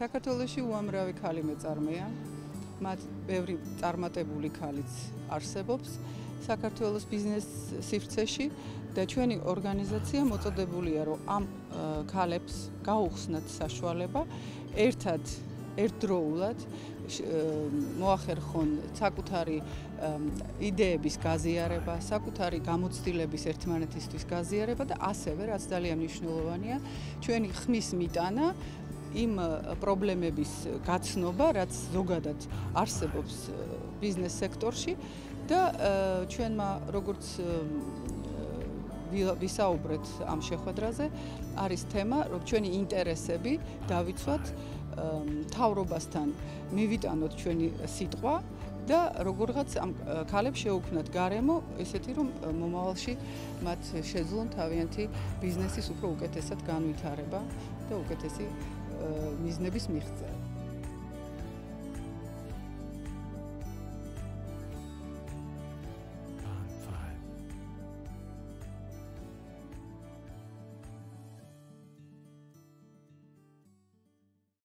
საქართველოში უამრავი ქალი მეწარმეა, მათ ბევრი წარმატებული ქალიც არსებობს საქართველოს ბიზნეს სივრცეში და ჩვენი ორგანიზაცია მოწოდებულია, რომ ამ ქალებს გაუხსნათ საშუალება ერთდროულად მოახერხონ საკუთარი იდეების გაზიარება, საკუთარი გამოცდილების ერთმანეთისთვის გაზიარება და ასევე, რაც ძალიან მნიშვნელოვანია, ჩვენი ხმის მიტანა იმ პრობლემების გაცნობა, რაც ზოგადად არსებობს ბიზნეს სექტორში და ჩვენმა როგორც ვისაუბრეთ ამ შეხვედრაზე, არის თემა, რომ ჩვენი ინტერესები დავიცვათ მთავრობასთან, მივიტანოთ ჩვენი სიტყვა და როგორღაც ამ ქალებს შეუქმნათ გარემო, ესეთი რომ მომავალში მათ შეძლონ თავიანთი ბიზნესის უფრო უკეთესად განვითარება და უკეთესი მიზნების მიღწევა.